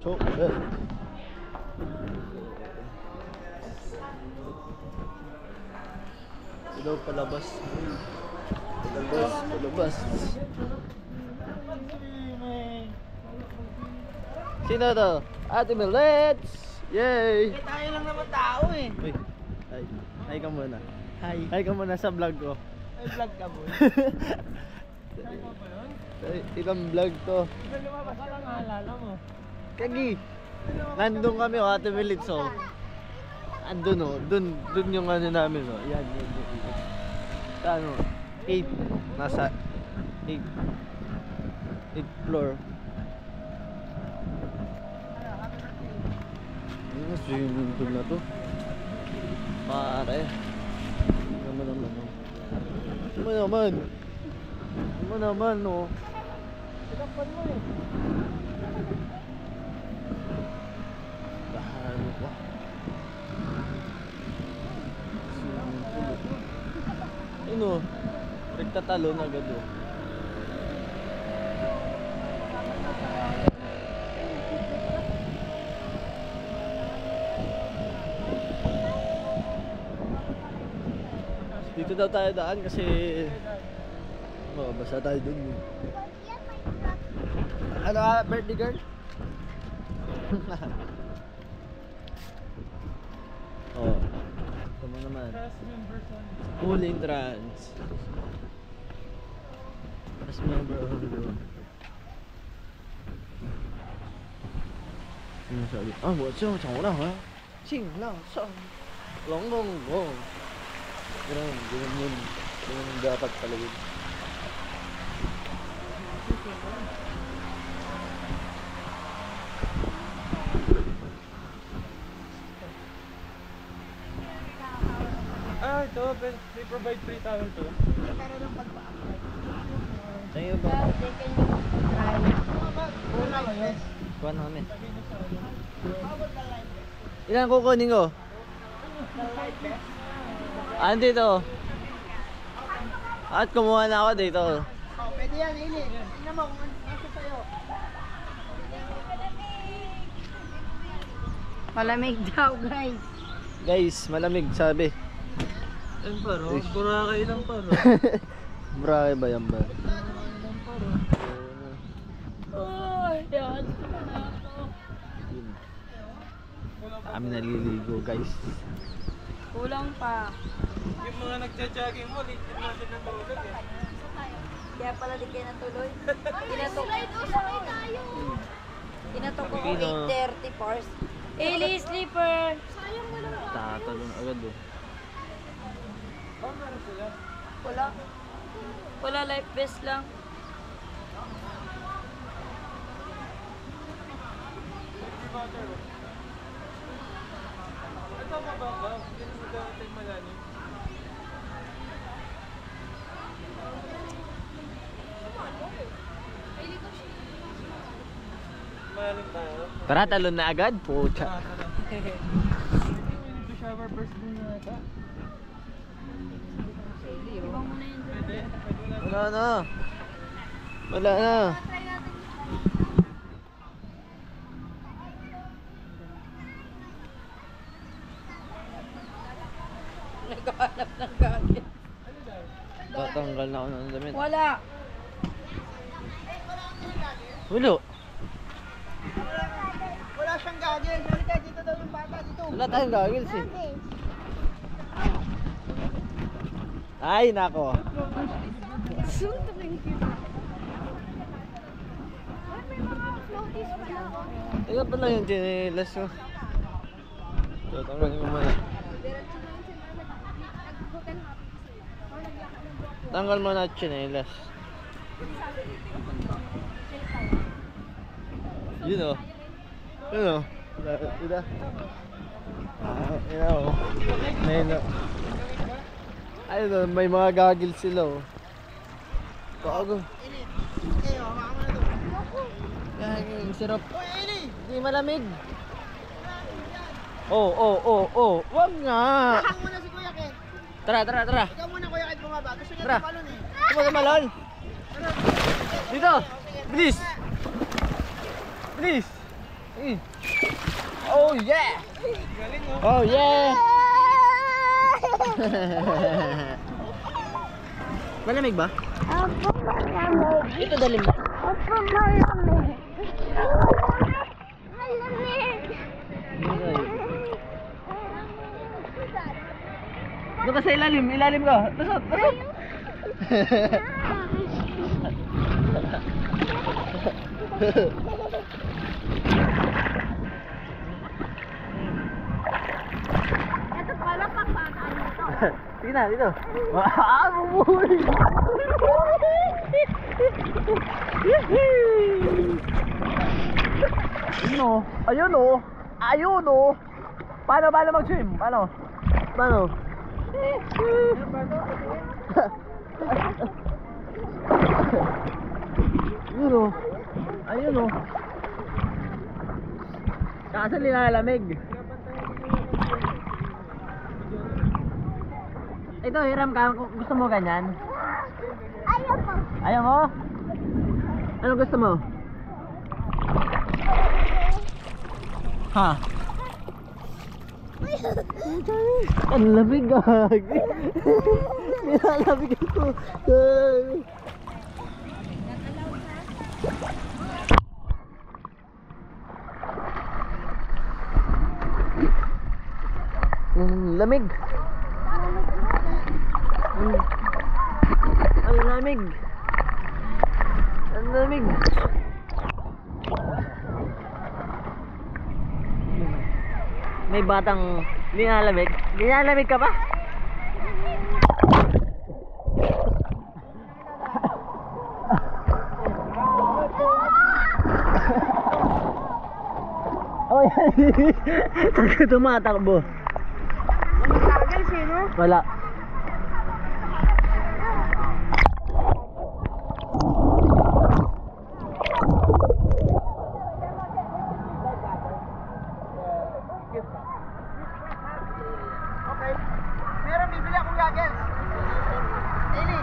Chocolate. Ito palabas. Palabas. Sino to? Ate Milets! Yay! Eh, tayo lang naman tao eh. Uy, hi. Hi ka muna. Hi ka muna sa vlog ko. May vlog ka boy. Ibang vlog to. Hindi lumabas ka lang naalala mo. Kagi. Nandun kami o Ate Milits o. Andun o. Dun yung ano namin o. Yan. Sa ano? 8. Nasa 8. 8th floor. Ano swimming pool na to? Pare. Naman no. Tinapan mo eh. Bahano ba? Swimming pool. Ano? Nagtatalon agad o. Dito daw tayo daan kasi basa tayo dun. Ano ka, birthday girl? Oh, tama naman. Full entrance. As member of the group. Ano sabi? Ah, what's up? Chong lang ha? Ching lang, song. Long long long. Ganun dapat palagay. Ah, ito. They provide free towel to. Pero ng pagpa-apply. Sa'yo ba? Una kayo. Kuha na kami. Ilan kukunin ko? Andito. At kumuha na ako dito. Oh, pwede yan, Ili. Tingnan mo kung ano sa'yo. Malamig daw, guys. Guys, malamig sabi. Yan paro, Boracay lang paro. Boracay ba yan ba? Oh, yan. Kami naliligo guys. Kulang pa. Yung mga nagja-jogging mo, late din natin ng tulog eh. Kaya pala di kayo natuloy. Kinatok ko Pino. 8:30 pars. Eli, sleeper. Tatalon agad oh. Oh, meron sila. Wala. Wala, life vest lang. Ito mababa, hindi mo dating malalim. Malalim tayo. Tara, talon na agad. Pucha. Hindi to shower first din yata. Ibang muna yun. Pwede? Wala na. Wala na. Nagkahanap ng gamit. Tatanggal na ako ng damit. Wala. Wala. Wala siyang goggles. Halika, dito daw yung bata. Dito. Wala tayong goggles eh. Ay, nako. Ito pala yung chinelas ko. So, tanggalin ko muna. Tanggal mo na chinelas. Yun o. Yun o. Ida. Yun o. Ayun o. Ayun o. May mga goggles sila o. Bago. Kayo, hawakan mo na ito. Ang sirap. Uy, Eli! Hindi malamig. Oh. Wag nga. Hang mo na si Kuya Ken. Tara. Ikaw muna, Kuya Ken, bumaba. Gusto niya Tara. tumalon eh. Tumagalon. Dito. Bilis. Oh yeah! Galing oh. Oh yeah! Malamig ba? Opo, malamig. Ito dalim ba? Opo, malamig. Malamig. Doon ka sa ilalim, ilalim ka. Lusot, lusot. Ito pala pagpataan nito. Sige na, dito. Ah, bumuhay! Ayun o. Ayun o. Ayun o. Paano mag-swim? Paano? Ayun o. Ayun o. Kaso nilalamig. Ito, hiram ka. Gusto mo ganyan? Ayaw po. Ayaw mo? Ano gusto mo? Ha? Ang lamig gag. Nilalamig ako. Lamig. Ang lamig. Ang lamig. May batang nilalamig. Nilalamig ka ba? Oh yan. Saan tumatakbo? Tagal sino? Wala. Okay. Meron bibili akong goggles. Eli,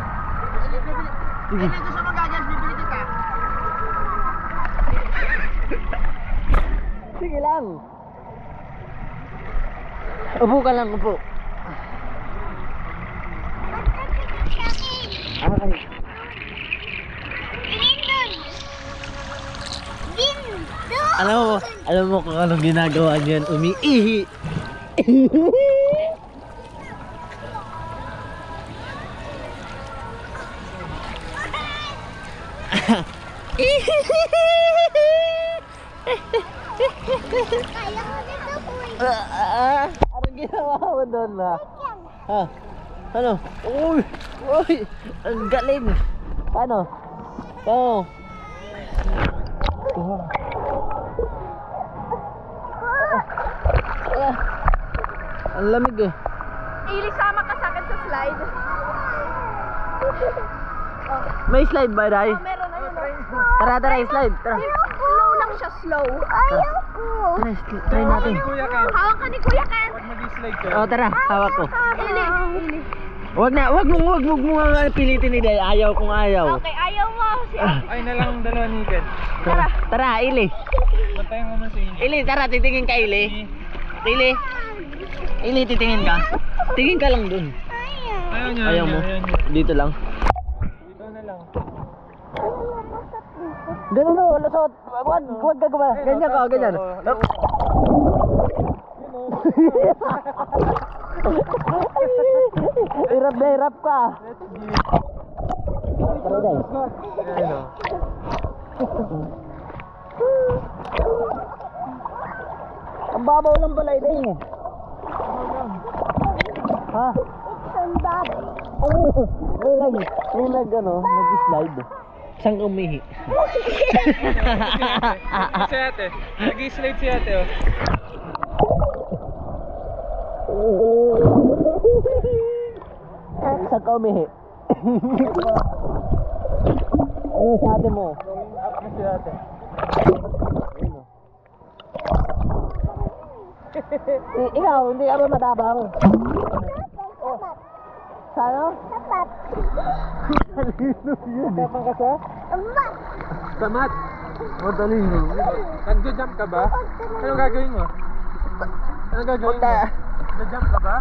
bibili. Sige. Eli, gusto mo goggles, bibili kita. Sige lang. Upo ka lang, upo. Okay. Alam mo kung anong ginagawa niyan, umiihi. Kaya ko nito po. Anong ginawa mo doon na? Ha? Ano? Uy! Uy! Ang galing! Paano? Paano? Ang lamig eh. Ili, sama ka sa akin sa slide. May slide ba, Day? Meron na yun. Tara, slide. Tara. Slow lang siya, slow. Ayoko. Try natin. Ni Kuya Ken. Hawak ka ni Kuya Ken. Pag mag-slide ka. Oh, tara. Hawak ko. Ili. Wag mo nga pilitin ni Day. Ayaw kung ayaw. Okay, ayaw mo. Si Ay na lang dalawa ni Ken. Tara, Ili. Bantayan mo man sa inyo. Ili, tara, titingin ka, Ili. Ili, titingin ka. Tingin ka lang dun. Ayaw niya. Ayaw mo? Dito lang. Dito na lang. Ganun o, lusot. Huwag ka guma. Ganyan ka, ganyan. Hirap na hirap ka. Tara, Day. Ayan o. Ang babaw lang pala ito eh. Ha? Sandab. Yung nag-slide. Saan ka umihi? Si ate. Nag-slide si ate oh. Saan ka umihi? Ano sa ate mo? Up na si ate. Ikaw, hindi ka ba madabang? Sano? Sapat. Kalino yun eh. Tapang ka sa? Sapat. Samat. Madali mo. Nagja-jump ka ba? Anong gagawin mo? Anong gagawin mo? Punta. Nagja-jump ka ba?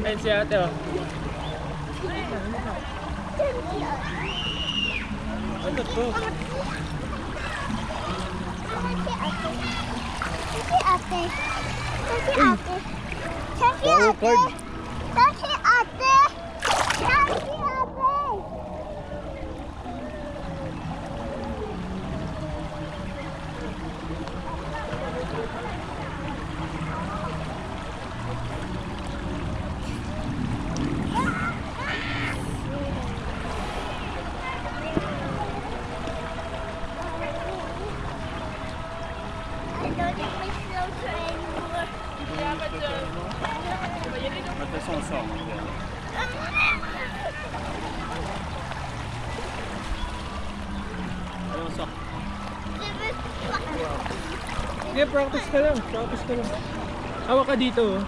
Ayun si ate oh. Ano to? Si ate. Si ate. Si ate. Si ate. Si ate. I don't think my slow anymore. Sige, practice ka lang. Practice ka lang. Hawak ka dito oh.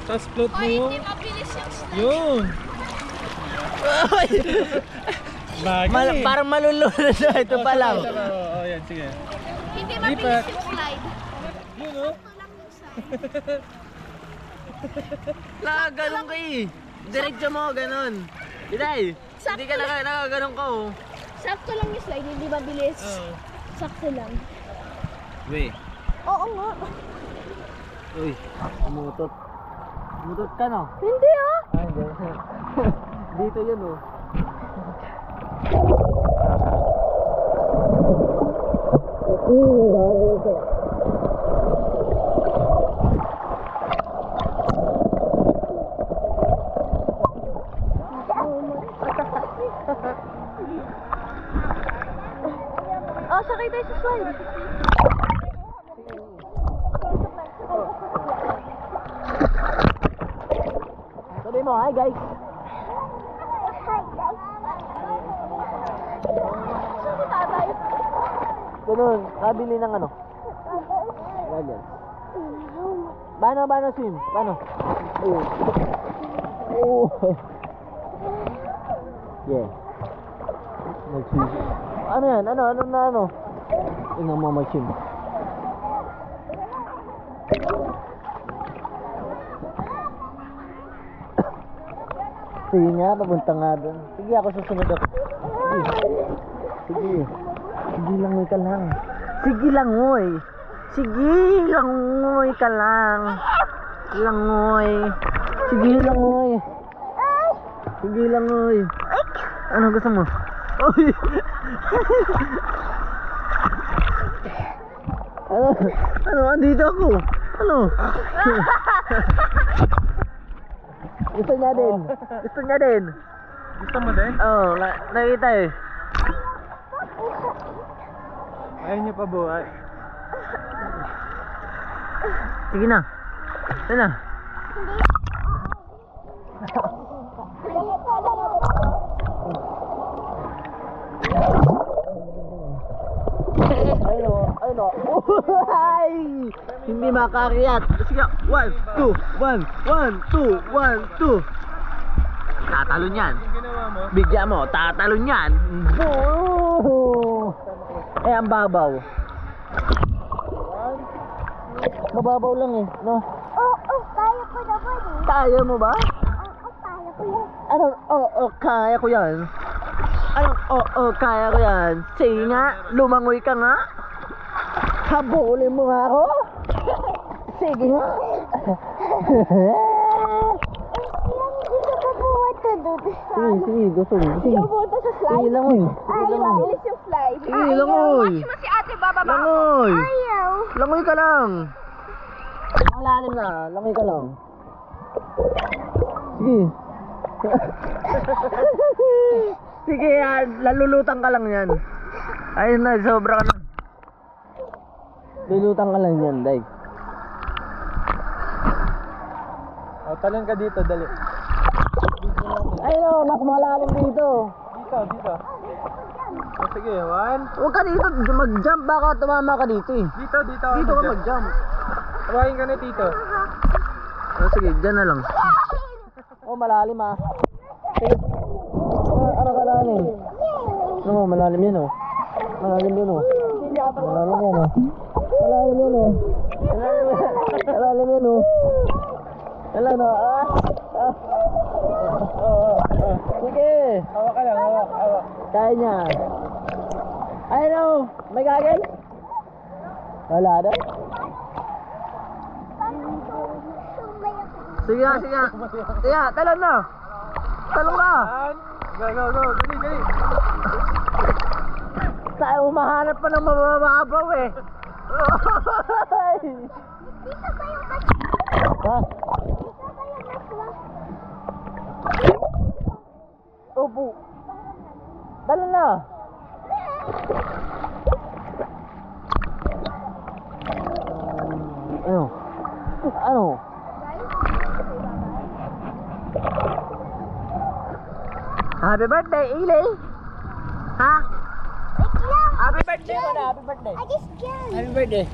Tapos float mo. mabilis yung slide. Yun. Bagay. Parang malulunod na ito pa lang. Oo, yan. Sige. Hindi mabilis yung slide. Yun oh. Nakaganon ka eh. Diretso mo, ganon. Iday, hindi ka nakaganon ka oh. Sakto lang yung slide, hindi mabilis. Oo. Sakto lang. Weh. Oo nga. Uy, umutot. Umutot ka no? Hindi ah. Ah, hindi. Dito yun oh. Oh, sakay tayo sa slide. Sabi mo, hi guys. Ganun, kabili ng ano? Ganyan. Paano swim? Paano? Oh. Yeah. Mag-swim. Ano yan? Ano? Tingnan mo mag-swim. Sige nga, papunta nga doon. Sige, ako susunod ako. Sige. Sige lang, ka lang. Sige lang, oy. Sige lang, oy, ka lang. Lang, oy. Sige lang, oy. Sige lang, oy. Ano gusto mo? Oy. Ano? Andito ako. Ano? Gusto niya din. Gusto mo din? Oo, nakita eh. Ayaw niyo pa buhay. Sige na. Sige na. Ayun o. Ay! Hindi makakiyat. Sige, 1, 2, 1, 1, 2, 1, 2. Tatalon yan. Yung ginawa mo? Bigyan mo, tatalon yan. Eh, ang babaw. Mababaw lang eh, no? Oo, kaya ko naman eh. Kaya mo ba? Oo, kaya ko yan. Anong kaya ko yan? Anong kaya ko yan? Sige nga, lumangoy ka nga. Habulin mo nga ako. Sige nga. Hindi ka buhat ka doon. Sige, gusto mo. Sige. Pumunta sa slide. Sige, langoy. Ay, mabilis yung slide. Sige, langoy. Watch mo si ate bababa. Langoy. Ayaw. Langoy ka lang. Malalim na, langoy ka lang. Sige. Sige, lalulutan ka lang yan. Ayun na, sobra ka na. Lulutan ka lang yan, Day. O, talon ka dito, dali. Ayun o, mas malalim dito. Dito. O, sige, 1. Huwag ka dito, mag-jump, baka tumama ka dito eh. Dito. Dito ka mag-jump. Tawain ka na, tito. O sige, dyan na lang. Oh, malalim ah. Sige. Ano kalalim? Ano, malalim yan oh. Malalim yun oh. Malalim yan oh. Malalim yan oh. Malalim yan oh. Alam no, Sige. Hawak ka lang, hawak. Kaya niya. I know. May gagawin? Wala daw. Sige nga, sige nga. Sige nga, talon na. Talon ka. Go, dali. Tayo umahanap pa ng mabababaw eh. Ha? Opo. Talon na. Ano? Happy birthday, Eli! Ha? Happy birthday mo na, happy birthday! I just scared. Happy birthday!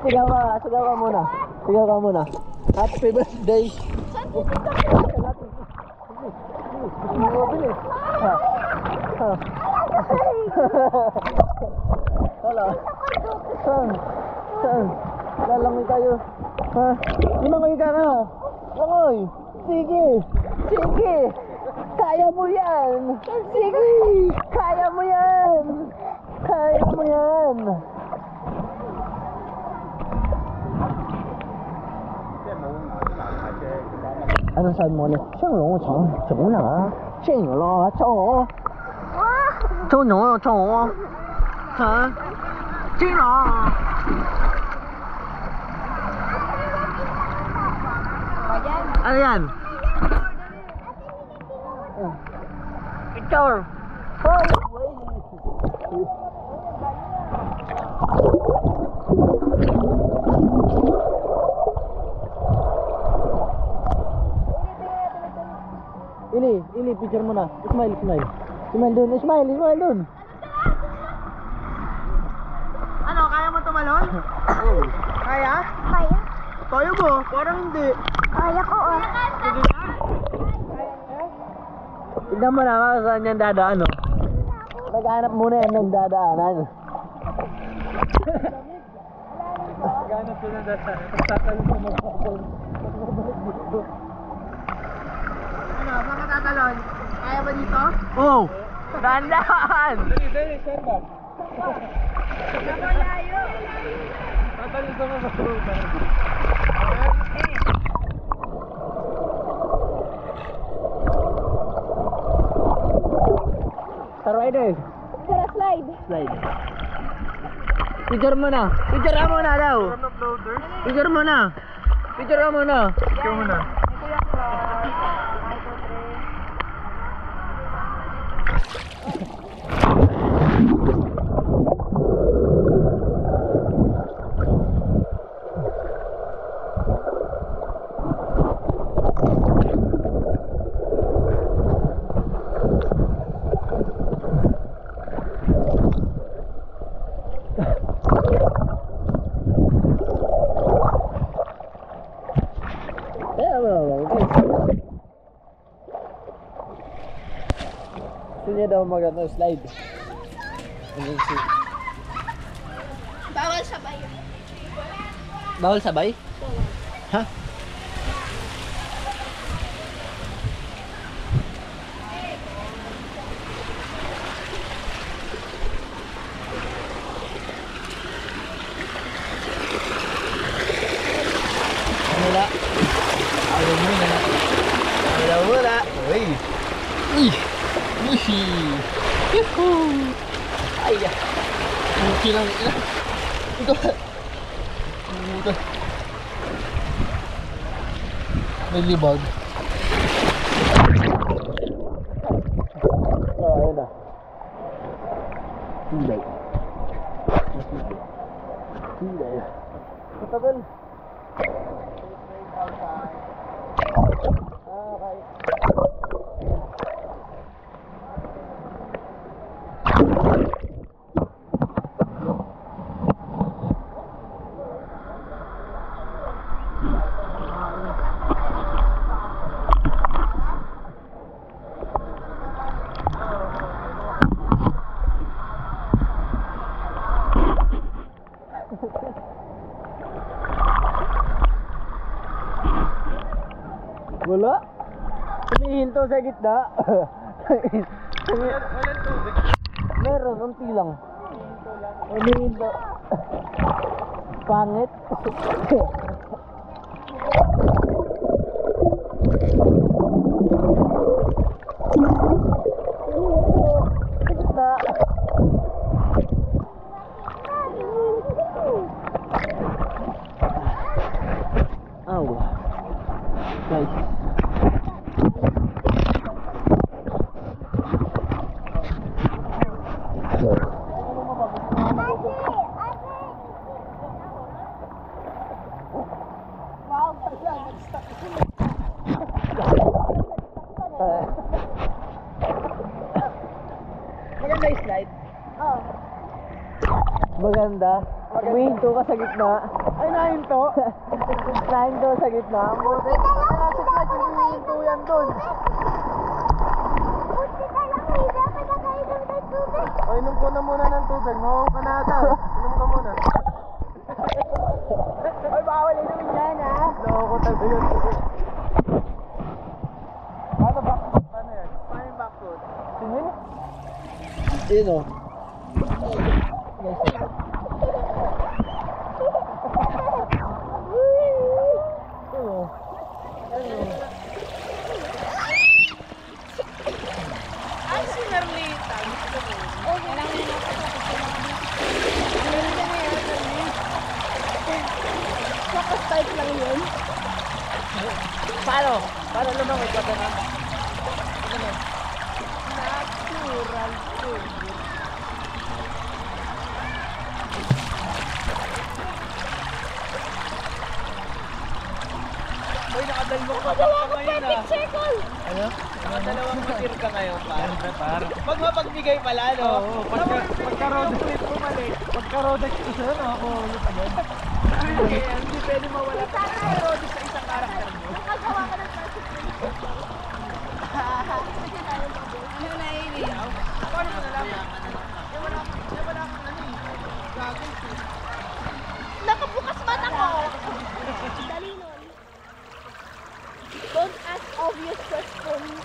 Sigaw ka muna. Sigaw ka muna. Happy birthday! Wala. Saan? Lalangoy tayo. Ha? Lumangoy ka na. Langoy. Sige. Kaya mo yan. Sige. Kaya mo yan. Ano sabi mo ulit? Siyang longo chong. Chong na. Siyang longo chong. Chong longo chong. Ha? Sino? Ano yan? Picture. Ili, picture mo na. Smile. Smile dun. Ano, kaya mo tumalon? Kaya? Kaya? Kaya mo? Parang hindi. Kaya ko oh. Tignan mo naman saan yan dadaan, no? Naghanap muna yan ng dadaanan. Ganap ko na dasa. Tatalon sa magpapalon. Ano, baka tatalon? Kaya ba dito? Oo! Oh, dahan-dahan! Dali, saan ba? Tatalon sa magpapalon. Rider. Tara, slide. Picture mo na daw. Picture mo na. Gusto niya daw slide. Bawal sabay. Bawal sabay? Ha? Wala. Uy. Yuhuu. Ay. Okay lang. Ito. May libag. Ayun na. Hilay. Matagal. Okay. Wala. Humihinto sa gitna. Walang tubig. Meron, unti lang. Humihinto. Pangit. Gitna. Ow. Nice. Maganda yung slide. Maganda. Humihinto ka sa gitna. Ay, nahinto. Nahinto sa gitna. Ang buti. Nasa slide, hindi nahinto yan dun. O, inom ko na muna ng tubig. Mawaw ka na ata. Inom ka muna. Ay, bawal inumin yan, ha? Loko tayo yun. Paano backfoot? Paano yan? Paano yung backfoot? Tingin? Yun o. Ay, si Merlita. Focus type lang yun. Paano? Paano lumangit ka na? Natural food. Uy, nakadalawang ka ngayon, ha? Picture ko! Ano? Nakadalawang meter ka ngayon, par. Pag mapagbigay pala, no? Oo, pagka-rodex bumalik. Pagka-rodex ko sir, ako ulit agad. Hindi pwede mawala ka ng rodex sa isang karakter mo. Nakagawa ka ng plastic. Ano na yun eh? Paano mo nalaman? Wala akong ano eh. Gagawin ko. Nakabukas mata ko! Dali nun. Don't ask obvious questions.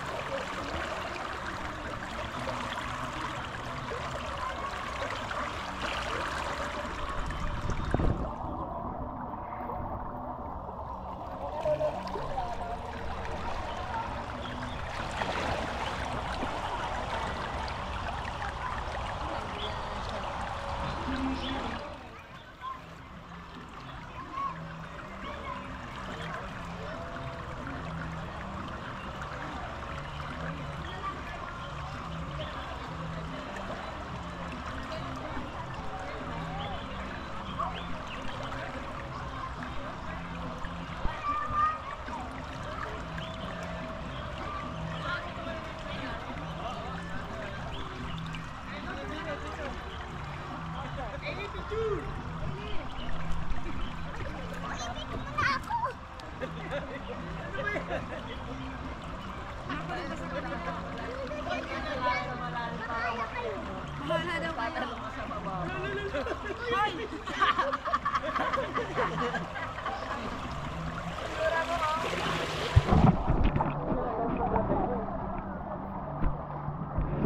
Bahala daw kayo.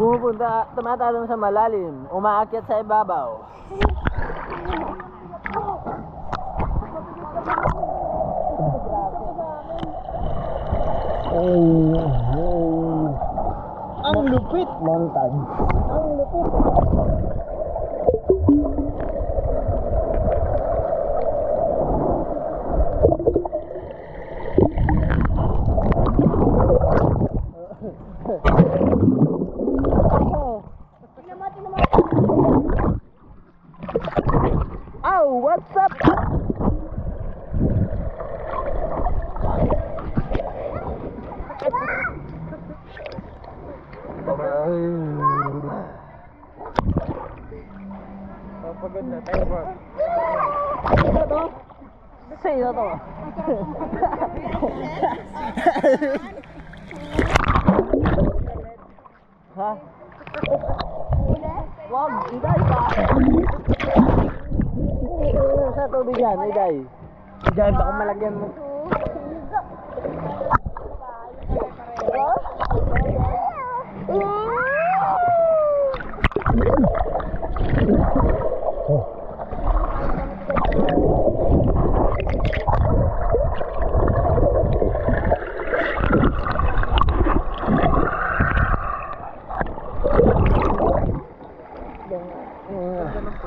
Pumupunta, tumatalong sa malalim, umaakyat sa ibabaw. Ang lupit! Montage. Ang lupit! Oh, what's up? Pagod na, tayo ba? Ano to? Sa'yo to. Ha? Wag, iday pa. Sa tubig yan, iday. Iday, baka malagyan mo.